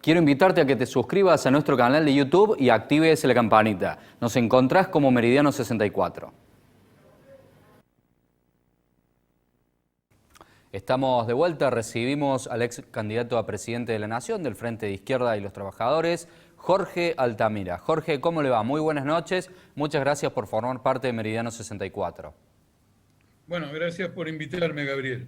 Quiero invitarte a que te suscribas a nuestro canal de YouTube y actives la campanita. Nos encontrás como Meridiano 64. Estamos de vuelta, recibimos al ex candidato a presidente de la Nación del Frente de Izquierda y los Trabajadores, Jorge Altamira. Jorge, ¿cómo le va? Muy buenas noches, muchas gracias por formar parte de Meridiano 64. Bueno, gracias por invitarme, Gabriel.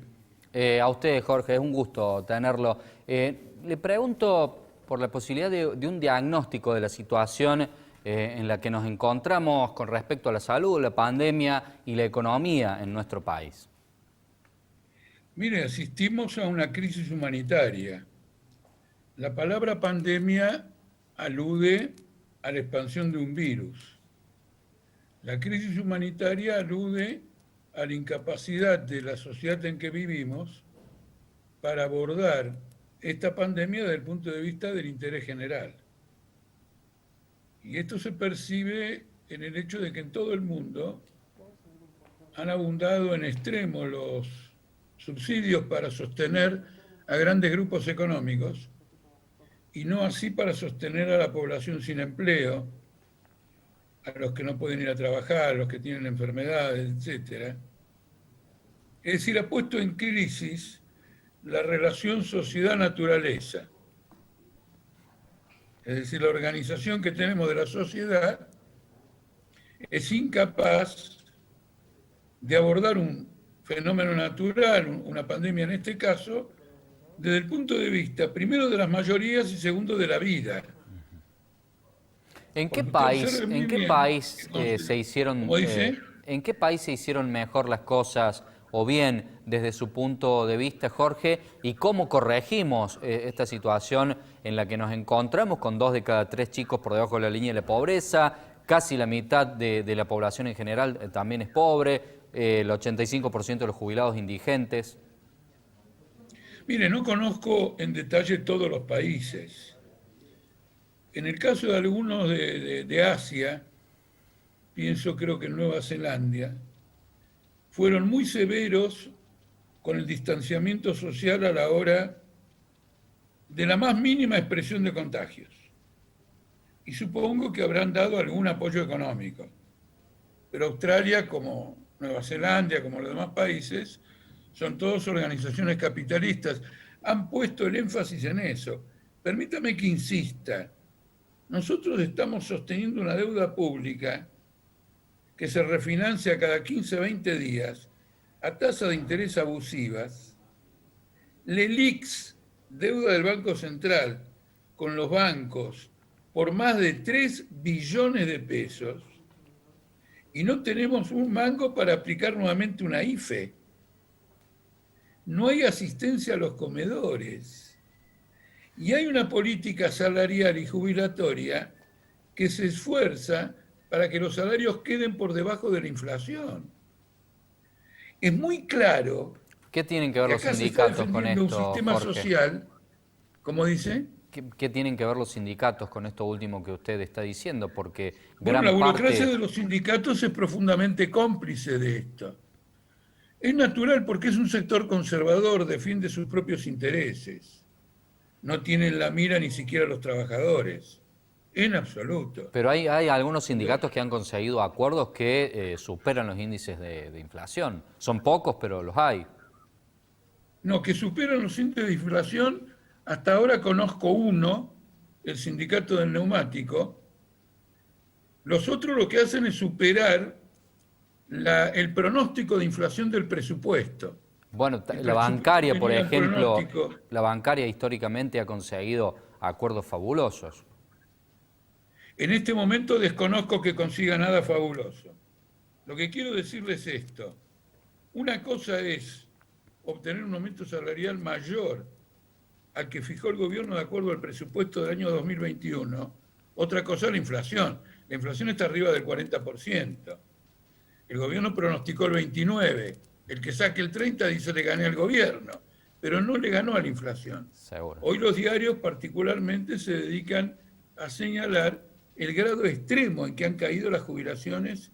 A usted, Jorge, es un gusto tenerlo. Le pregunto por la posibilidad de un diagnóstico de la situación en la que nos encontramos con respecto a la salud, la pandemia y la economía en nuestro país. Mire, asistimos a una crisis humanitaria. La palabra pandemia alude a la expansión de un virus. La crisis humanitaria alude a la incapacidad de la sociedad en que vivimos para abordar esta pandemia desde el punto de vista del interés general. Y esto se percibe en el hecho de que en todo el mundo han abundado en extremo los subsidios para sostener a grandes grupos económicos y no así para sostener a la población sin empleo, a los que no pueden ir a trabajar, a los que tienen enfermedades, etc. Es decir, ha puesto en crisis la relación sociedad-naturaleza. Es decir, la organización que tenemos de la sociedad es incapaz de abordar un fenómeno natural, una pandemia en este caso, desde el punto de vista, primero, de las mayorías y segundo, de la vida. ¿En qué país se hicieron mejor las cosas o bien desde su punto de vista, Jorge, y cómo corregimos esta situación en la que nos encontramos con 2 de cada 3 chicos por debajo de la línea de la pobreza, casi la mitad de la población en general también es pobre, el 85% de los jubilados indigentes? Mire, no conozco en detalle todos los países. En el caso de algunos de Asia, creo que en Nueva Zelanda, fueron muy severos con el distanciamiento social a la hora de la más mínima expresión de contagios. Y supongo que habrán dado algún apoyo económico. Pero Australia, como Nueva Zelanda, como los demás países, son todas organizaciones capitalistas. Han puesto el énfasis en eso. Permítame que insista. Nosotros estamos sosteniendo una deuda pública que se refinancia cada 15, 20 días a tasas de interés abusivas. LELIX, deuda del Banco Central con los bancos por más de 3 billones de pesos, y no tenemos un mango para aplicar nuevamente una IFE. No hay asistencia a los comedores. Y hay una política salarial y jubilatoria que se esfuerza para que los salarios queden por debajo de la inflación. Es muy claro. ¿Qué tienen que ver los sindicatos con esto, un sistema Jorge? social, ¿cómo dice? ¿Qué tienen que ver los sindicatos con esto último que usted está diciendo? Porque bueno, la burocracia de los sindicatos es profundamente cómplice de esto. Es natural porque es un sector conservador, defiende sus propios intereses. No tienen la mira ni siquiera los trabajadores, en absoluto. Pero hay algunos sindicatos que han conseguido acuerdos que superan los índices de inflación. Son pocos, pero los hay. No, que superan los índices de inflación, hasta ahora conozco uno, el sindicato del neumático. Los otros lo que hacen es superar el pronóstico de inflación del presupuesto. Bueno, la bancaria, por ejemplo, la bancaria históricamente ha conseguido acuerdos fabulosos. En este momento desconozco que consiga nada fabuloso. Lo que quiero decirles es esto. Una cosa es obtener un aumento salarial mayor al que fijó el gobierno de acuerdo al presupuesto del año 2021. Otra cosa es la inflación. La inflación está arriba del 40%. El gobierno pronosticó el 29%. El que saque el 30% dice le gané al gobierno, pero no le ganó a la inflación. Seguro. Hoy los diarios particularmente se dedican a señalar el grado extremo en que han caído las jubilaciones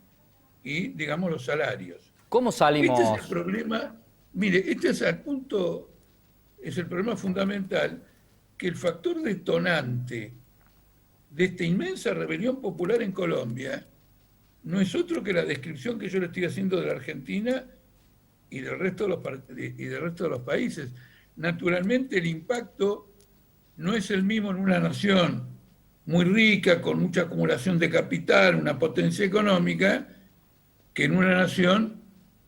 y, digamos, los salarios. ¿Cómo salimos? Este es el problema. Mire, este es el punto, es el problema fundamental que el factor detonante de esta inmensa rebelión popular en Colombia no es otro que la descripción que yo le estoy haciendo de la Argentina y del resto de los países. Naturalmente el impacto no es el mismo en una nación muy rica, con mucha acumulación de capital, una potencia económica, que en una nación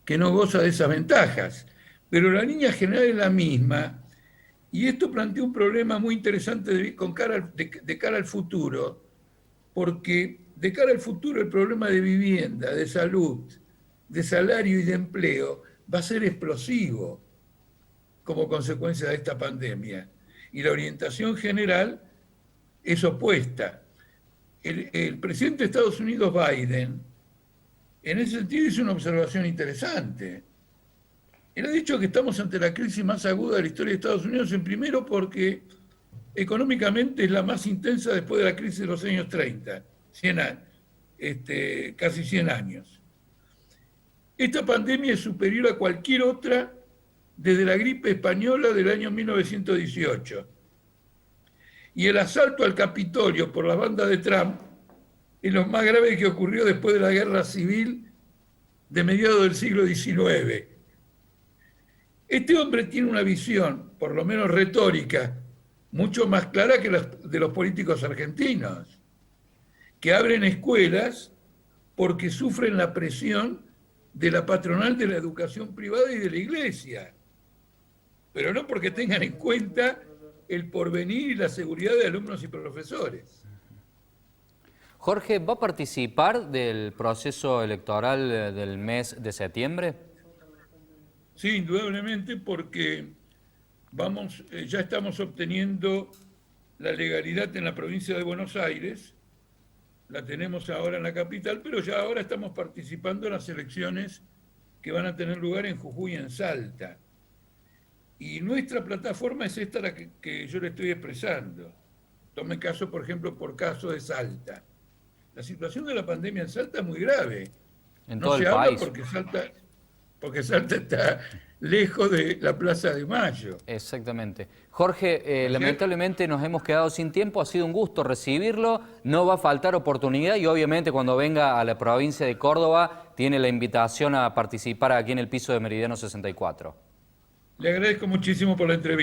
que no goza de esas ventajas. Pero la línea general es la misma, y esto plantea un problema muy interesante de cara al futuro, porque de cara al futuro el problema de vivienda, de salud, de salario y de empleo va a ser explosivo como consecuencia de esta pandemia. Y la orientación general es opuesta. El presidente de Estados Unidos, Biden, en ese sentido hizo una observación interesante. Él ha dicho que estamos ante la crisis más aguda de la historia de Estados Unidos, en primero porque económicamente es la más intensa después de la crisis de los años 30, casi 100 años. Esta pandemia es superior a cualquier otra desde la gripe española del año 1918. Y el asalto al Capitolio por la banda de Trump es lo más grave que ocurrió después de la guerra civil de mediados del siglo XIX. Este hombre tiene una visión, por lo menos retórica, mucho más clara que la de los políticos argentinos, que abren escuelas porque sufren la presión de la patronal de la educación privada y de la iglesia, pero no porque tengan en cuenta el porvenir y la seguridad de alumnos y profesores. Jorge, ¿va a participar del proceso electoral del mes de septiembre? Sí, indudablemente, porque ya estamos obteniendo la legalidad en la provincia de Buenos Aires, la tenemos ahora en la capital, pero ya ahora estamos participando en las elecciones que van a tener lugar en Jujuy y en Salta. Y nuestra plataforma es esta la que yo le estoy expresando. Tome caso, por ejemplo, por caso de Salta. La situación de la pandemia en Salta es muy grave. En no todo se el habla país. porque Salta está lejos de la Plaza de Mayo. Exactamente. Jorge, lamentablemente nos hemos quedado sin tiempo, ha sido un gusto recibirlo, no va a faltar oportunidad y obviamente cuando venga a la provincia de Córdoba tiene la invitación a participar aquí en el piso de Meridiano 64. Le agradezco muchísimo por la entrevista.